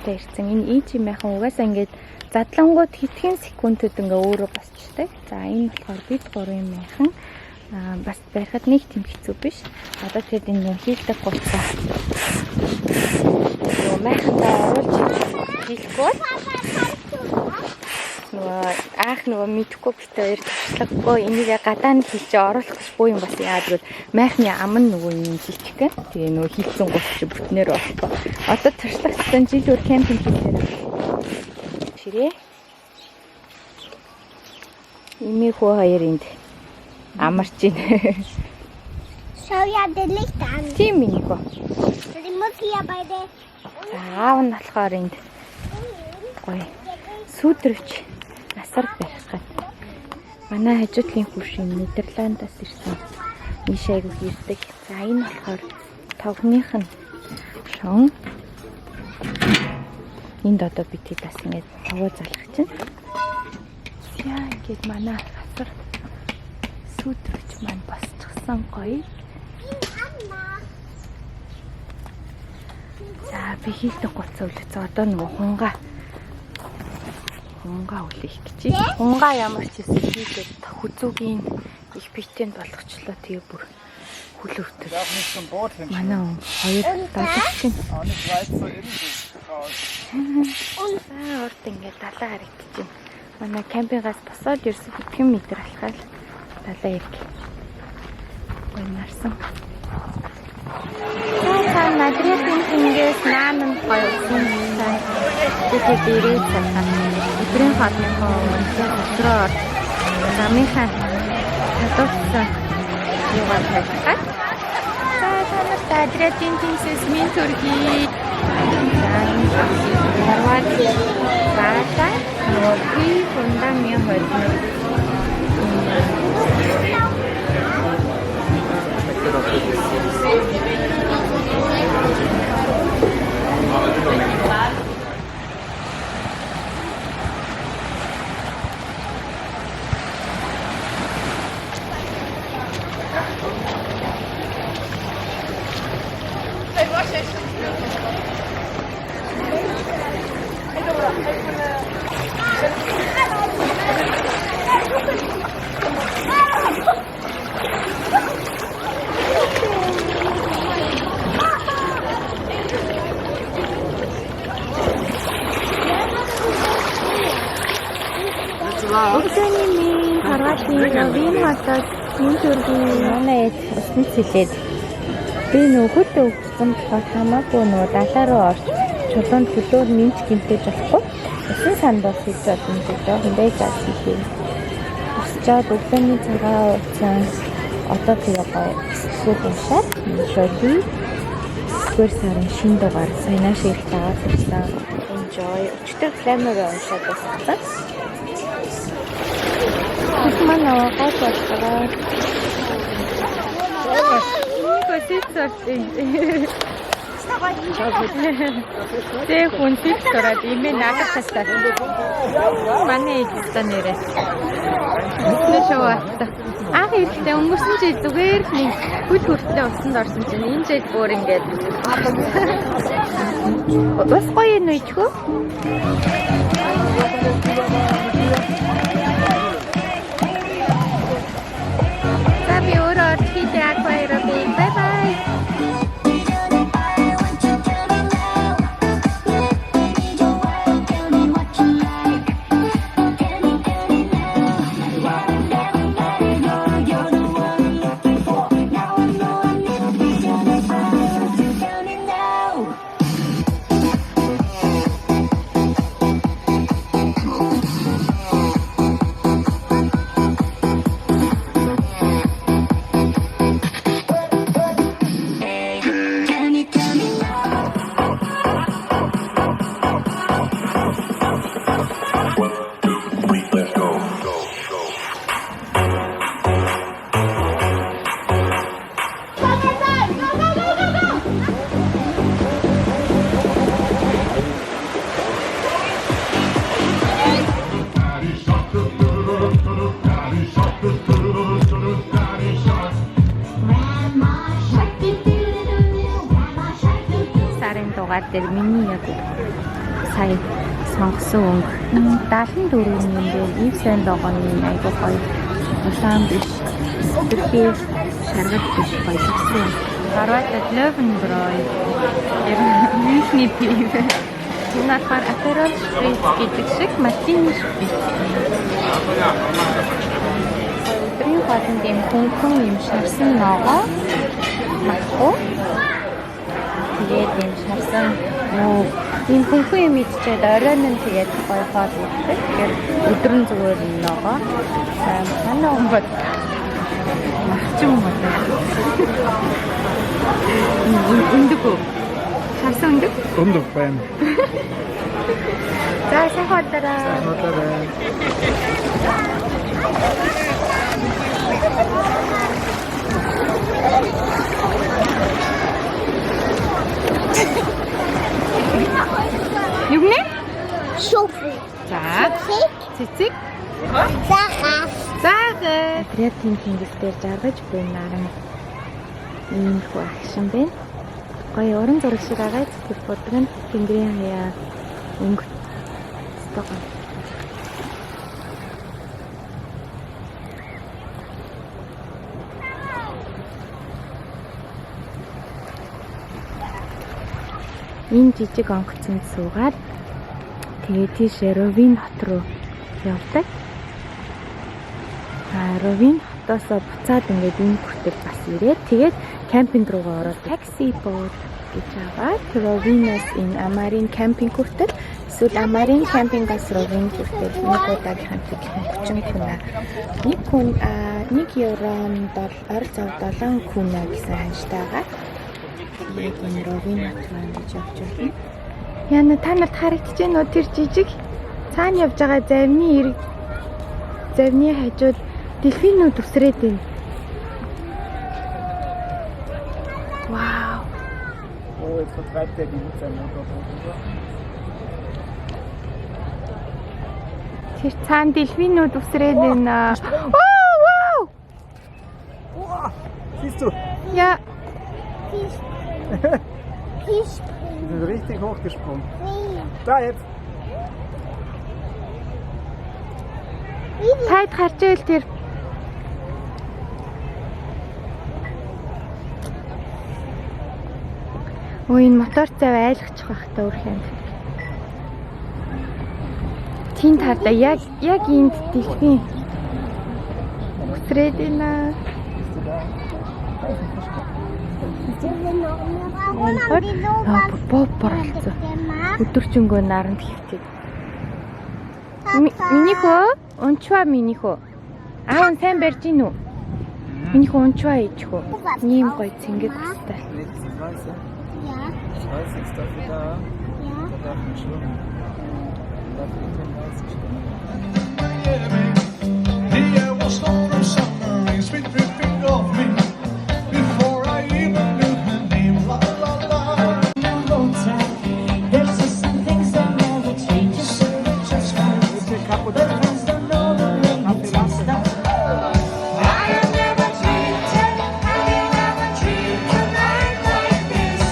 талаа ирсэн. Энэ ий чимээхэн угаасаа ингээд задлангууд хэдхэн секундэд ингээ өөрөө босчтой. За энэ болохоор бид 3 мяхан бас барихад нэг тийм хэцүү биш. Одоо тэгээд энэ хийлдэг гуцаа. Юу майхандаа оруулж хийлгөө. Нөгөө мэдхгүй битээ хоёр тавчлаггүй энийг гадаа нь хийлж оруулах гэж буу юм бас яа гэвэл майхны ам нь нөгөө юм жижигхэн. Тэгээ нөгөө хийлсэн гуц чи бүтнээр болохгүй. Одоо тавчлагчсан жил өөр кемпинг хийлээ. Ширээ. Имийнхүү хоёр энд амарч байна. Шоя дэлэгтэн. Тийм имийнхүү. Римотия байде. Аав нь болохоор энд гоё сүйдрвч асар барихад манай хажуудлын хүүшийн Нидерландаас ирсэн ийшээ айгу хийрдэг. За энэ болохоор тогных нь шон. Энд одоо бид бас ингээд тогоо залгах чинь. Яа ингээд манай асар сүйдрвч маань босчихсан гоё. За би хийлдэг гуцаа үлээсэн. Одоо нөгөө хунгаа үлээх гэж. Хунгаа ямар ч юм хийгээд хүзүүгийн их битэнд болгочлоо. Тэгээ бүр хүлөвтөв. Манай хоёр далагчин. Орд ингээд далаа харагдаж байна. Манай кемпингаас босоод ерөөсө хэдхэн метр алхаад далаа ирэх. Гой нарсан. За Мадридын тэнгээс наан гоёсон цай. Тэгээд ирээд цахаа. Өдрийн хоолныхоо өдрөө намынхаа татварсан юугаар тавьчихад. За танад Мадридын тэнгээс минь төргий. Харвати баата нෝ피 фундамент hodно. Өглөөний Хорватын Rovinj хотод минь төргийн манай усны цэлээд би нөгөөдөө өгсөн болохоор хамаагүй нөгөө далаа руу орж чулуунд хөлөөр минь гинтэж болохгүй. Усын санд бас хийж болно гэж жоохон байж байгаа юм. Усчаад өглөөний цагаан уцаан одоо тэгээ гоё эсвэл уншаад шоуди сүүр сарын шин дугаар саянаа шилж дагаад ирсэн. Enjoy. Өчтөр флэмээр уншаад байсан. Манай гол болчихлоо. Тэг хүн сэтгээрээ имээ надад тастаа. Манай эцэстэ нэрээ. Өснө шоуатта. Ах ихтэй өнгөрсөн жил зүгээр нэг хүл хүртлээ усанд орсон чинь энэ жил бүр ингээд бас гоё юм ичгөө. Sabi ora orchide aquaerobic. Bye bye. Дээр миний яг сая сонгосон өнгө. 74 юм бэ. Ив Сен Логоны айгуу гоё. Улаан биш. Тэрхий шаргал биш гоё гэсэн. Croatia.We. Вишний пив. Нахаар Pearl гэдэг шиг мартини шприц. Өдрийн хоолнд юм хөнгөн юм шарсан ногоо. Махгүй. Тэгээд юм шарсан нөө ийм хөнгөн юм идчихэд оройн нь тэгээд гоё хоол идэх. Тэгээд өдрөн зүгээр ногоо. Манай өмбөд махчин өмбөд. Өндөг үү? Шарсан өндөг? Өндөг байна. За сайхаараа. Юу нэ? Шофи. За. Цэцэг. Захас. Захаа. Креатин тэнгисээр жаргаж буй наран. Ийм их агшин байна. Гоё уран зураг шиг агаад тэр бодрын тэнгэрийн хаяа өнгө стогоо. Энэ жижиг онгоцонд суугаад тэгээд тийшээ Rovinj хот руу явдаг. Rovinj хотоосоо буцаад ингээд энэ хүртэл бас ирээд тэгээд кемпинг руугаа ороод такси boat гэж аваад Rovinj-аас энэ Amarin кемпинг хүртэл эсвэл Amarin кемпингээс Rovinj хүртэл нэг удаагийн төлөв 30 күнэ. Нэг хүн 1 евронд ойролцоогоор 7 күнэ гэсэн ханжтайгаа тэгээд энэ Rovinj хот гэж явж байна. Яна та нарт харагдаж байна уу тэр жижиг цаана явж байгаа завны хажууд дельфинүүд үсрээд байна. Вау. Oh, jetzt vertreibt der die mit seinem Motorboot. Тэр цаана дельфинүүд үсрээд байна. Вау! Wow! Siehst du? Ja. Die sind richtig hochgesprungen. Da jetzt. Тайд гарч ийл тэр. Өө энэ мотор цав айлгачих байх та өөр юм. Тин тарда яг энд дэлхийн үсрээд байна. Боборолцоо. Өдөржингөө наранд хөвтөд. Минийхөө унчва минийхөө. Аа сайн барьж гин үү? Минийхөө унчва ээжхөө. Ийм гоё цэнгэг өстэй. Ja. Ich weiß jetzt dafür da. Ja. Da darf man schwimmen. Dafür ist man weiß geschwommen. The air was full of summer rain, sweet dripping off me. Before I even knew her name, la la la. There's just some things that never change. You serve it just right. The friends don't know the rain until stop. I have never treated, I have never treated a night like this.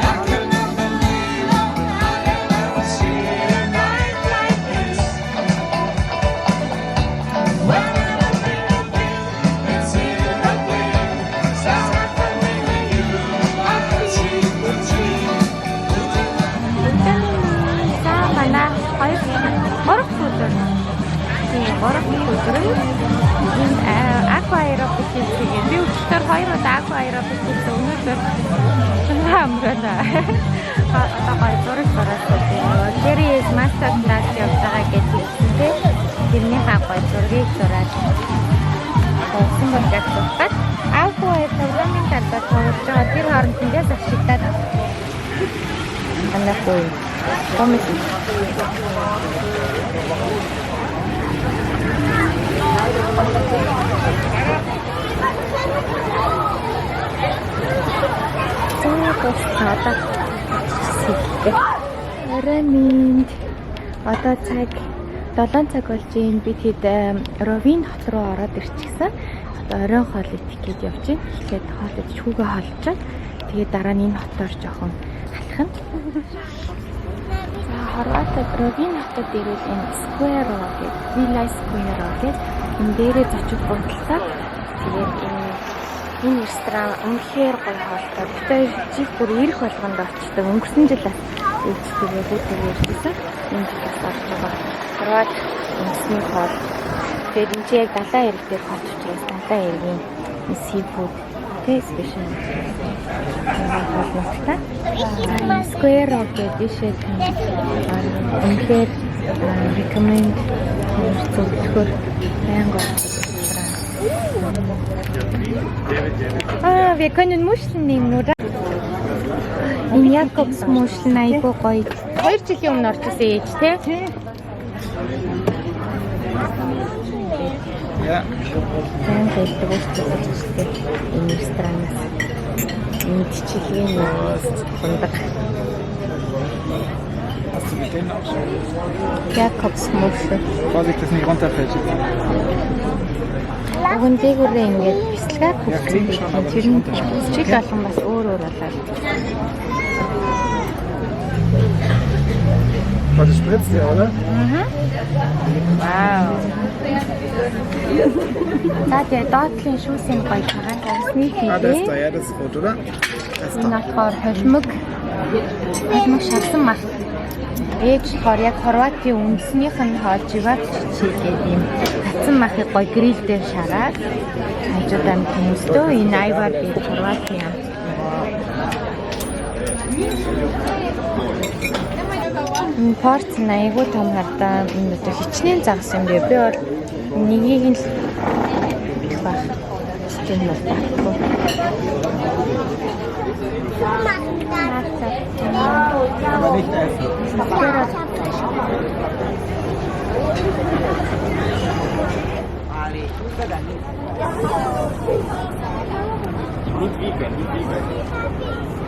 I cannot believe I have never seen a night like this. Whenever it's here again. Sounds like the way you I can see the tree. За манай гурав өдөр. Тийм гурав өдөр. Энэ аква аэробик хийгээд би өчигдөр 2 удаа аква аэробик хийсэн. Өнөөдөр хамрана. Одоо гоё зураг зураад Jerry's master class явж байгаа гэж хэлсэн. Тэрний гоё зургийг зураад болсон бол яг тусаад аква программын талбай тоглож байгаа. Тэр хооронд тэндээс ашиглаад анахгүй. Комеди. Роvinj. Одоо цаг 7 цаг болж байна. Бид хэд Rovinj хот руу ороод ирчихсэн. Одоо оройн хоол идэх гээд явж байна. Тэгэхэд хоол идэж хүүгээ хоолж байна. Тэгээд дараа нь энэ хотоор жоохон алхах нь. Хорватид Rovinj хотод ирвэл энэ Square гэдэг Villa Square гэдэг энэ дээрээ зочих бодлоо. Тэгээд энэ ресторан үнэхээр гоё хоолтой. Бид жил бүр ирэх болгонд очдог. Өнгөрсөн жил бас ээлжтэйгээ хөтөг ярьсан. Энэ жил бас орж байгаа. Хорват үндэсний хоол. Тэгээд энэ яг далайн эрэг дээр хот учраас далайн эргийн seafood тэ спешиал хоолноттой. Square гэдэг шийд үнэхээр recommend зөвлөхөр байнга wir können Muscheln nehmen, oder? Энэ Jakobs Muscheln айгүй гоё. 2 жилийн өмнө орчихсан ээж тий. Сайн хэлдэг үстэй энэ ресторанаас мэдчилгээ нөөс хундаг. Hast du mit denen auch schon? Jakobs Muschel. Vorsicht, dass nicht runterfällt. Өгөн дээгүүрээ ингээд бислэгээр хөвсөн. Тэр нь чиг алан бас өөр болоод. Was ist spritzt ja, oder? Вау. Тэгээд доотлын шүүсийн гоё цагаан тарсны Ah, das ist хийлээ. da, ja, das ist rot, oder? Das ist Энэ da. болохоор холимог шавсан мах. Ээж болохоор яг Хорватын үндэснийх нь хоол живац чигээд юм татсан махыг гоё грил дээр шараад хажууд амт хүмүүстөө энэ айвар гэж Хорватын юм. Энэ порц айгуу том хардаа энэ одоо хичнээн загсан юм бэ. Би бол нэгийг нь л баг. Тийм бол баггүй. Aber nicht essen. Nicht wiegen, nicht wiegen.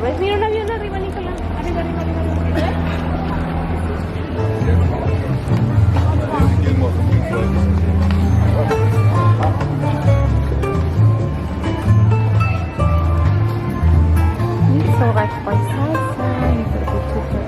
¿Ves? Mira un avión arriba, Nicolás. Arriba, arriba, arriba. Суугаад гоё сайн зүрхүүтээ.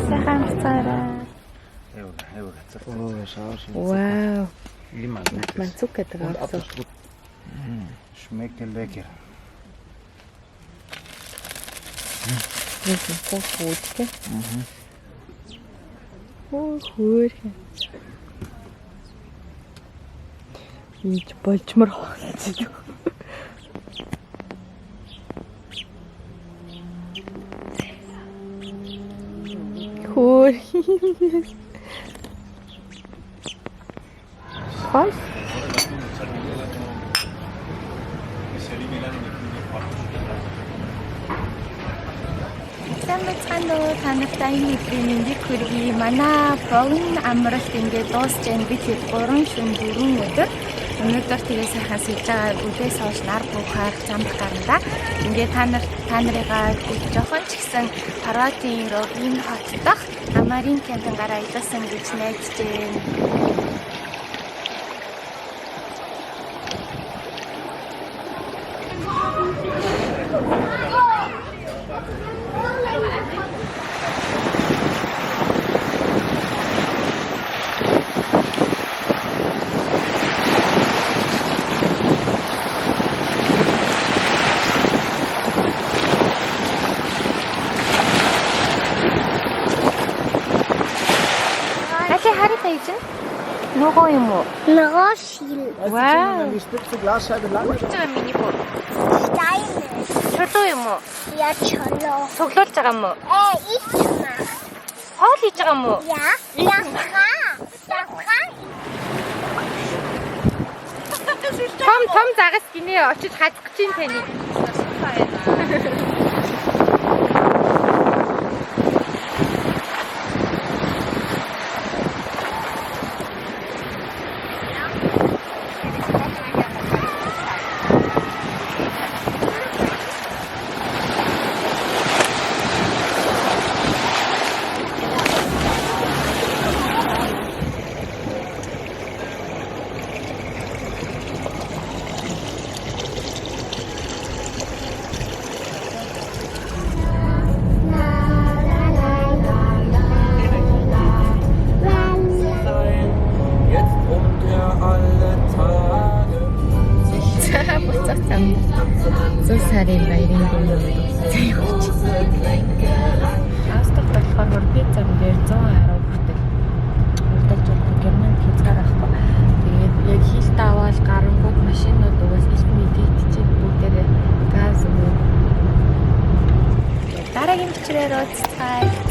Сайхан цаараа. Oh, schau schon. Вау. Immer gut. Манцук гэдэг Und аа. Apfelstrudel. Schmeckt lecker. Нэг цог үүдтэй. Хөөх. Ийж болчмор хоолч. Хөөх. Хош. Самбацгандоо танартай энэ өдрийн мэндийг хүргэе. Манай Rovinj амралт ингээд дуусч байна. Бид 3 шөнө 4 өдөр. Өнөөдөр тэгээ сайхан сэлж байгаа бүлээс хойш нар буухаар замбах гарна. Ингээд та нарыгаа жоохон ч гэсэн Хорватын Rovinj хот дахь Amarin кемпинг гараа илсэн гэж найдаж байна. Нөгөө юм уу? Нөгөө шил. Вау. Wenn die spitze Glasscheibe lang ist. Цэцэг минипур. Steine. Чулуу юм уу? Ja, чолоо. Цуглуулж байгаа юм уу? Ична. Хоол хийж байгаа юм уу? Ja. Яха. Яха. Том загас гинэ очиж хазах гэж юм таны. 100 сарын баярын дүнээр зай явууч. Австралид болохоор пицца дээр 110 хүртэл урдаж байгаа германд хязгаар авахгүй. Тэгээд яг хилт аваад гарангууд машинууд угаас их мэдээдчихэд бүгдээрээ газ өгөө. Дараагийн бичрээр уулзцгаая.